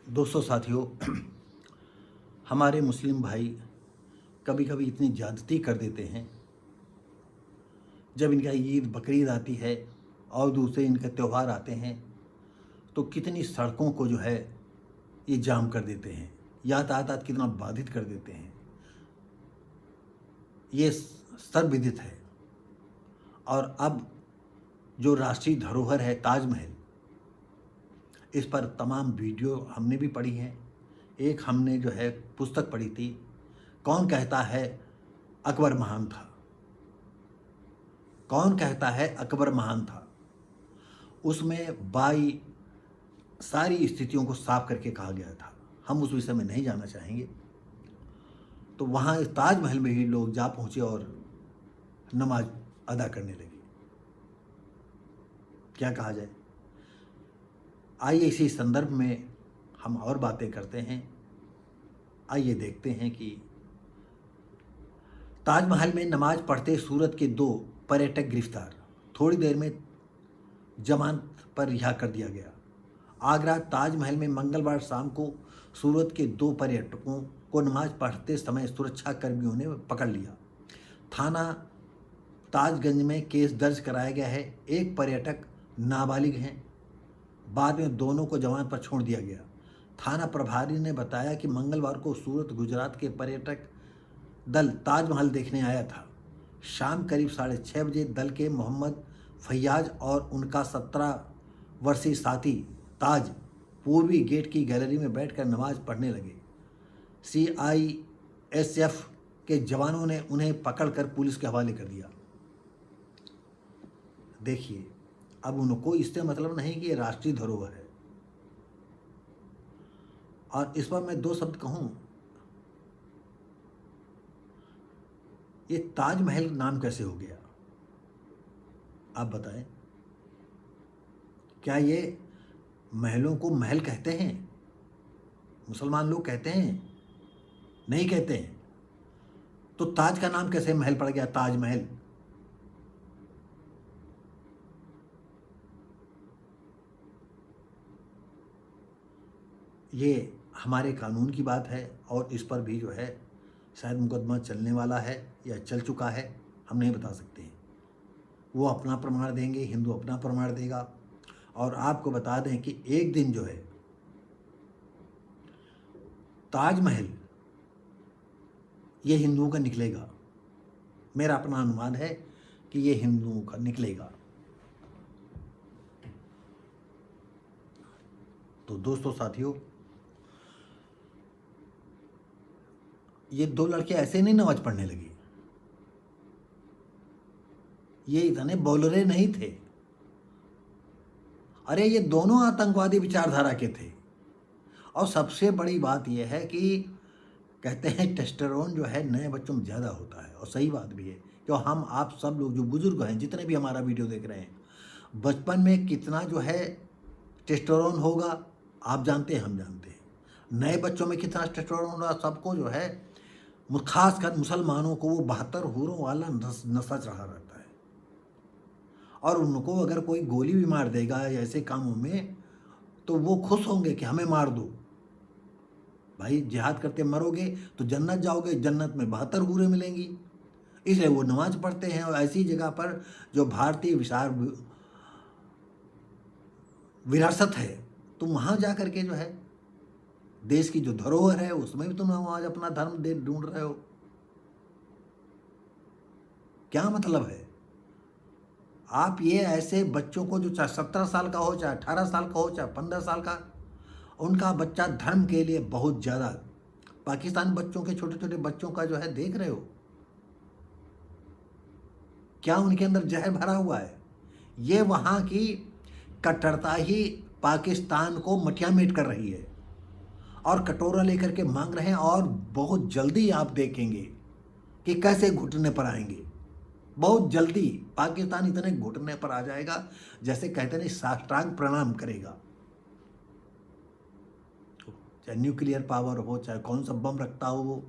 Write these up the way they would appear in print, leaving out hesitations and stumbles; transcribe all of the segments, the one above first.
दोस्तों साथियों, हमारे मुस्लिम भाई कभी कभी इतनी ज़्यादती कर देते हैं। जब इनका ईद बकरीद आती है और दूसरे इनके त्यौहार आते हैं तो कितनी सड़कों को जो है ये जाम कर देते हैं, यातायात कितना बाधित कर देते हैं। ये सर्वविदित है। और अब जो राष्ट्रीय धरोहर है ताजमहल, इस पर तमाम वीडियो हमने भी पढ़ी हैं। एक हमने जो है पुस्तक पढ़ी थी, कौन कहता है अकबर महान था। कौन कहता है अकबर महान था, उसमें बाई सारी स्थितियों को साफ करके कहा गया था। हम उस विषय में नहीं जाना चाहेंगे। तो वहाँ ताजमहल में ही लोग जा पहुँचे और नमाज अदा करने लगे। क्या कहा जाए। आइए इसी संदर्भ में हम और बातें करते हैं। आइए देखते हैं कि ताजमहल में नमाज पढ़ते सूरत के 2 पर्यटक गिरफ्तार, थोड़ी देर में जमानत पर रिहा कर दिया गया। आगरा ताजमहल में मंगलवार शाम को सूरत के 2 पर्यटकों को नमाज पढ़ते समय सुरक्षा कर्मियों ने पकड़ लिया। थाना ताजगंज में केस दर्ज कराया गया है। एक पर्यटक नाबालिग हैं। बाद में दोनों को जमानत पर छोड़ दिया गया। थाना प्रभारी ने बताया कि मंगलवार को सूरत गुजरात के पर्यटक दल ताजमहल देखने आया था। शाम करीब 6:30 बजे दल के मोहम्मद फैयाज और उनका 17 वर्षीय साथी ताज पूर्वी गेट की गैलरी में बैठकर नमाज पढ़ने लगे। CISF के जवानों ने उन्हें पकड़कर पुलिस के हवाले कर दिया। देखिए, अब उनको इससे मतलब नहीं कि ये राष्ट्रीय धरोहर है। और इस पर मैं 2 शब्द कहूँ, ये ताजमहल नाम कैसे हो गया, आप बताएं। क्या ये महलों को महल कहते हैं? मुसलमान लोग कहते हैं? नहीं कहते हैं। तो ताज का नाम कैसे महल पड़ गया, ताजमहल? ये हमारे कानून की बात है और इस पर भी जो है शायद मुकदमा चलने वाला है या चल चुका है, हम नहीं बता सकते हैं। वो अपना प्रमाण देंगे, हिंदू अपना प्रमाण देगा। और आपको बता दें कि एक दिन जो है ताजमहल ये हिंदुओं का निकलेगा। मेरा अपना अनुमान है कि ये हिंदुओं का निकलेगा। तो दोस्तों साथियों, ये 2 लड़के ऐसे नहीं नमाज पढ़ने लगे। ये इतने बौलरे नहीं थे। अरे ये दोनों आतंकवादी विचारधारा के थे। और सबसे बड़ी बात यह है कि कहते हैं टेस्टोस्टेरोन जो है नए बच्चों में ज़्यादा होता है, और सही बात भी है। क्यों, हम आप सब लोग जो बुजुर्ग हैं, जितने भी हमारा वीडियो देख रहे हैं, बचपन में कितना जो है टेस्टोस्टेरोन होगा आप जानते हैं, हम जानते हैं। नए बच्चों में कितना टेस्टोस्टेरोन होगा सबको जो है, खासकर मुसलमानों को वो 72 हूरों वाला नशा चढ़ा रहता है। और उनको अगर कोई गोली भी मार देगा ऐसे कामों में तो वो खुश होंगे कि हमें मार दो। भाई जिहाद करते मरोगे तो जन्नत जाओगे, जन्नत में 72 हूरें मिलेंगी। इसलिए वो नमाज पढ़ते हैं। और ऐसी जगह पर जो भारतीय विरासत है, तुम वहाँ जा करके जो है देश की जो धरोहर है उसमें भी तुम आज अपना धर्म दे ढूंढ रहे हो। क्या मतलब है? आप ये ऐसे बच्चों को जो चाहे 17 साल का हो, चाहे 18 साल का हो, चाहे 15 साल का, उनका बच्चा धर्म के लिए बहुत ज़्यादा, पाकिस्तान बच्चों के छोटे छोटे बच्चों का जो है देख रहे हो, क्या उनके अंदर जहर भरा हुआ है। ये वहाँ की कट्टरता ही पाकिस्तान को मटियामेट कर रही है और कटोरा लेकर के मांग रहे हैं। और बहुत जल्दी आप देखेंगे कि कैसे घुटने पर आएंगे। बहुत जल्दी पाकिस्तान इतने घुटने पर आ जाएगा जैसे कहते नहीं साष्टांग प्रणाम करेगा। चाहे न्यूक्लियर पावर हो, चाहे कौन सा बम रखता हो, वो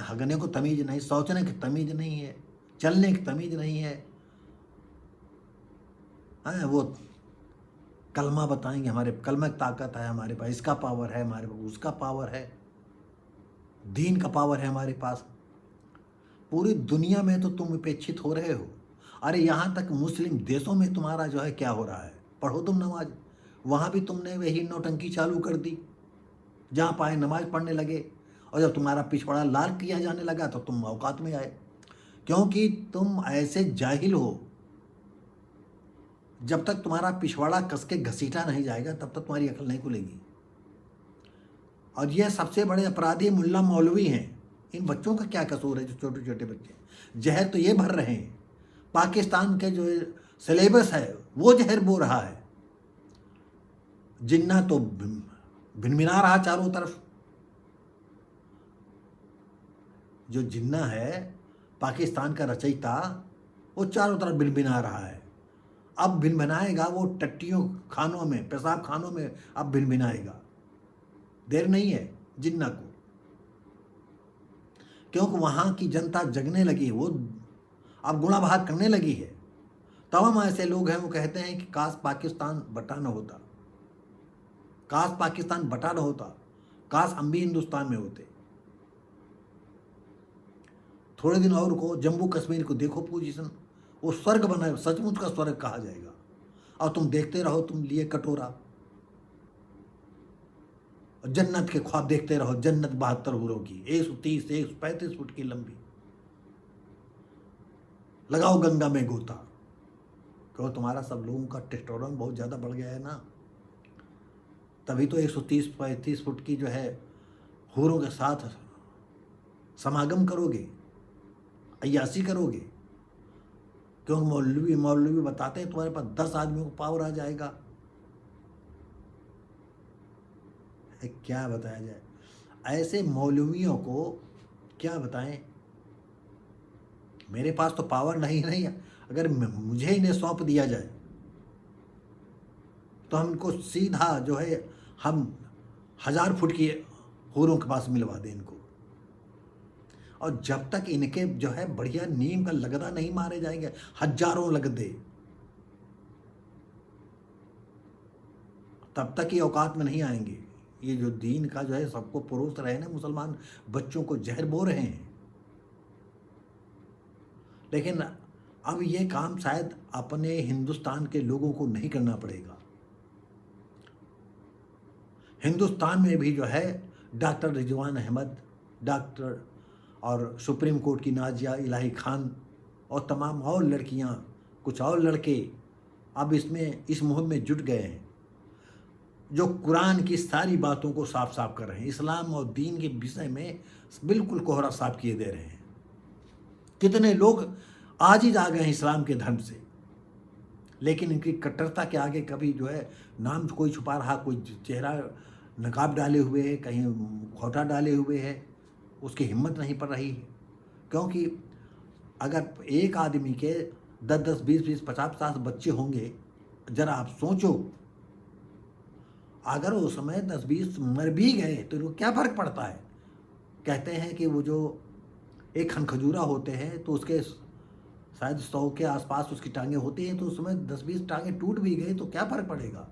हगने को तमीज नहीं, सोचने की तमीज नहीं है, चलने की तमीज नहीं है। वो कलमा बताएंगे, हमारे कलमा की ताकत है हमारे पास, इसका पावर है हमारे पास, उसका पावर है, दीन का पावर है हमारे पास। पूरी दुनिया में तो तुम उपेक्षित हो रहे हो। अरे यहाँ तक मुस्लिम देशों में तुम्हारा जो है क्या हो रहा है, पढ़ो तुम नमाज, वहाँ भी तुमने वही नौटंकी चालू कर दी। जहाँ पाए नमाज पढ़ने लगे, और जब तुम्हारा पिछवाड़ा लाल किया जाने लगा तो तुम औकात में आए, क्योंकि तुम ऐसे जाहिल हो। जब तक तुम्हारा पिछवाड़ा कस के घसीटा नहीं जाएगा तब तक तुम्हारी अकल नहीं खुलेगी। और ये सबसे बड़े अपराधी मुल्ला मौलवी हैं। इन बच्चों का क्या कसूर है जो छोटे छोटे बच्चे, जहर तो ये भर रहे हैं। पाकिस्तान के जो सिलेबस है वो जहर बो रहा है। जिन्ना तो भिनभिना रहा चारों तरफ। जो जिन्ना है पाकिस्तान का रचयिता, वो चारों तरफ भिनभिना रहा है। अब भिनभिनाएगा वो टट्टियों खानों में, पेशाब खानों में अब भिनभिनाएगा। देर नहीं है जिन्ना को, क्योंकि वहाँ की जनता जगने लगी है, वो अब गुणा भाग करने लगी है। तमाम ऐसे लोग हैं वो कहते हैं कि काश पाकिस्तान बटा न होता, काश पाकिस्तान बटा न होता, काश हम भी हिंदुस्तान में होते। थोड़े दिन और को जम्मू कश्मीर को देखो पोजीशन, वो स्वर्ग बना, सचमुच का स्वर्ग कहा जाएगा। और तुम देखते रहो, तुम लिए कटोरा, जन्नत के ख्वाब देखते रहो। जन्नत 72 हुरों की, 130 135 फुट की लंबी। लगाओ गंगा में गोता, क्यों तुम्हारा सब लोगों का टेस्टोस्टेरोन बहुत ज़्यादा बढ़ गया है ना, तभी तो 130-35 फुट की जो है हुरों के साथ समागम करोगे, अय्यासी करोगे। क्योंकि मौलवी बताते हैं तुम्हारे पास 10 आदमियों को पावर आ जाएगा। क्या बताया जाए, ऐसे मौलवियों को क्या बताएं। मेरे पास तो पावर नहीं, अगर मुझे इन्हें सौंप दिया जाए तो हमको सीधा जो है हम 1000 फुट की हूरों के पास मिलवा दें इनको। और जब तक इनके जो है बढ़िया नीम का लगदा नहीं मारे जाएंगे, हजारों लगदे, तब तक ये औकात में नहीं आएंगे। ये जो दीन का जो है सबको परोस रहे हैं, मुसलमान बच्चों को जहर बो रहे हैं। लेकिन अब ये काम शायद अपने हिंदुस्तान के लोगों को नहीं करना पड़ेगा। हिंदुस्तान में भी जो है डॉक्टर रिजवान अहमद, डॉक्टर और सुप्रीम कोर्ट की नाजिया इलाही खान और तमाम और लड़कियां, कुछ और लड़के अब इस मुहिम में जुट गए हैं, जो कुरान की सारी बातों को साफ साफ कर रहे हैं। इस्लाम और दीन के विषय में बिल्कुल कोहरा साफ किए दे रहे हैं। कितने लोग आज ही आ गए हैं इस्लाम के धर्म से, लेकिन इनकी कट्टरता के आगे कभी जो है नाम कोई छुपा रहा, कोई चेहरा नकाब डाले हुए है, कहीं खोटा डाले हुए है, उसकी हिम्मत नहीं पड़ रही है। क्योंकि अगर एक आदमी के 10-10, 20-20, 50-50 बच्चे होंगे, जरा आप सोचो, अगर उस समय 10-20 मर भी गए तो इनको क्या फ़र्क पड़ता है। कहते हैं कि वो जो एक खनखजूरा होते हैं तो उसके शायद 100 के आसपास उसकी टांगें होती हैं, तो उस समय 10-20 टांगें टूट भी गई तो क्या फ़र्क पड़ेगा।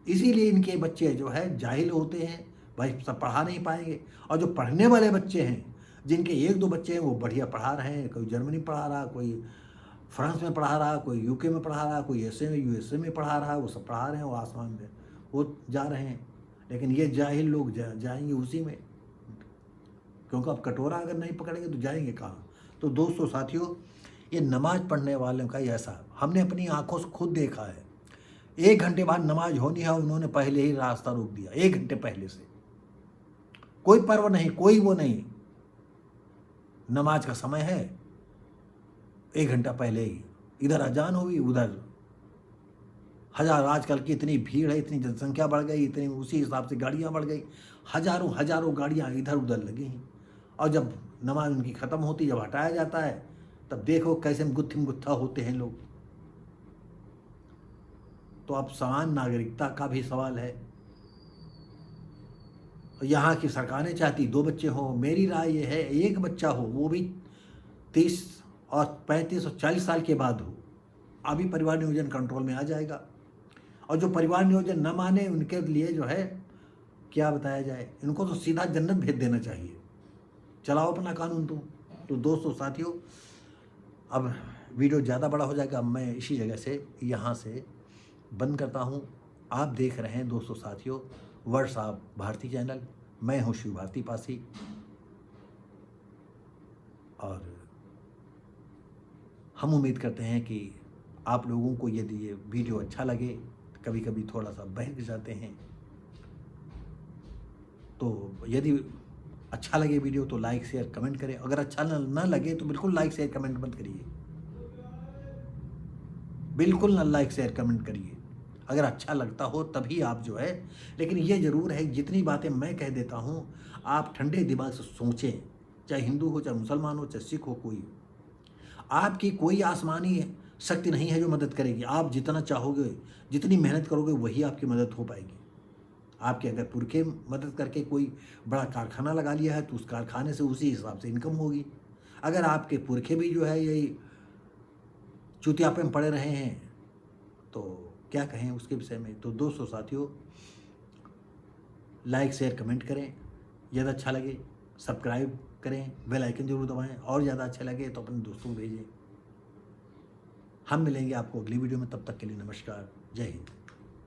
इसीलिए इनके बच्चे जो है जाहिल होते हैं, भाई सब पढ़ा नहीं पाएंगे। और जो पढ़ने वाले बच्चे हैं, जिनके 1-2 बच्चे हैं, वो बढ़िया पढ़ा रहे हैं। कोई जर्मनी पढ़ा रहा, कोई फ्रांस में पढ़ा रहा, कोई यूके में पढ़ा रहा, कोई यूएसए में पढ़ा रहा, वो सब पढ़ा रहे हैं, वो आसमान में वो जा रहे हैं। लेकिन ये जाहिल लोग जाएंगे उसी में, क्योंकि अब कटोरा अगर नहीं पकड़ेंगे तो जाएंगे कहाँ। तो दोस्तों साथियों, ये नमाज पढ़ने वालों का ही ऐसा हमने अपनी आंखों से खुद देखा है। 1 घंटे बाद नमाज होनी है, उन्होंने पहले ही रास्ता रोक दिया, 1 घंटे पहले से। कोई पर्व नहीं, कोई वो नहीं, नमाज का समय है, 1 घंटा पहले ही इधर अजान हुई, उधर हजार। आजकल की इतनी भीड़ है, इतनी जनसंख्या बढ़ गई, इतनी उसी हिसाब से गाड़ियाँ बढ़ गई, हजारों गाड़ियाँ इधर उधर लगी हैं। और जब नमाज उनकी ख़त्म होती, जब हटाया जाता है, तब देखो कैसे गुत्थिम गुत्था होते हैं लोग। तो अब समान नागरिकता का भी सवाल है। यहाँ की सरकारें चाहती 2 बच्चे हों, मेरी राय ये है 1 बच्चा हो, वो भी 30 और 35 और 40 साल के बाद हो, अभी परिवार नियोजन कंट्रोल में आ जाएगा। और जो परिवार नियोजन न माने उनके लिए जो है क्या बताया जाए, इनको तो सीधा जन्नत भेज देना चाहिए। चलाओ अपना कानून तुम। तो दोस्तों साथियों, अब वीडियो ज़्यादा बड़ा हो जाएगा, अब मैं इसी जगह से यहाँ से बंद करता हूँ। आप देख रहे हैं दोस्तों साथियों वर्ड्स ऑफ भारती चैनल। मैं हूँ शिव भारती पासी। और हम उम्मीद करते हैं कि आप लोगों को यदि ये वीडियो अच्छा लगे, कभी कभी थोड़ा सा बहक जाते हैं, तो यदि अच्छा लगे वीडियो तो लाइक शेयर कमेंट करें। अगर अच्छा ना लगे तो बिल्कुल लाइक शेयर कमेंट मत करिए, बिल्कुल ना लाइक शेयर कमेंट करिए। अगर अच्छा लगता हो तभी आप जो है, लेकिन ये ज़रूर है जितनी बातें मैं कह देता हूँ आप ठंडे दिमाग से सोचें। चाहे हिंदू हो, चाहे मुसलमान हो, चाहे सिख हो, कोई आपकी कोई आसमानी शक्ति नहीं है जो मदद करेगी। आप जितना चाहोगे, जितनी मेहनत करोगे, वही आपकी मदद हो पाएगी। आपके अगर पुरखे मदद करके कोई बड़ा कारखाना लगा लिया है तो उस कारखाने से उसी हिसाब से इनकम होगी। अगर आपके पुरखे भी जो है यही चुतियापे में पड़े रहे हैं तो क्या कहें उसके विषय में। तो दोस्तों साथियों, लाइक शेयर कमेंट करें, ज़्यादा अच्छा लगे सब्सक्राइब करें, बेल आइकन जरूर दबाएं, और ज़्यादा अच्छा लगे तो अपने दोस्तों को भेजें। हम मिलेंगे आपको अगली वीडियो में, तब तक के लिए नमस्कार, जय हिंद।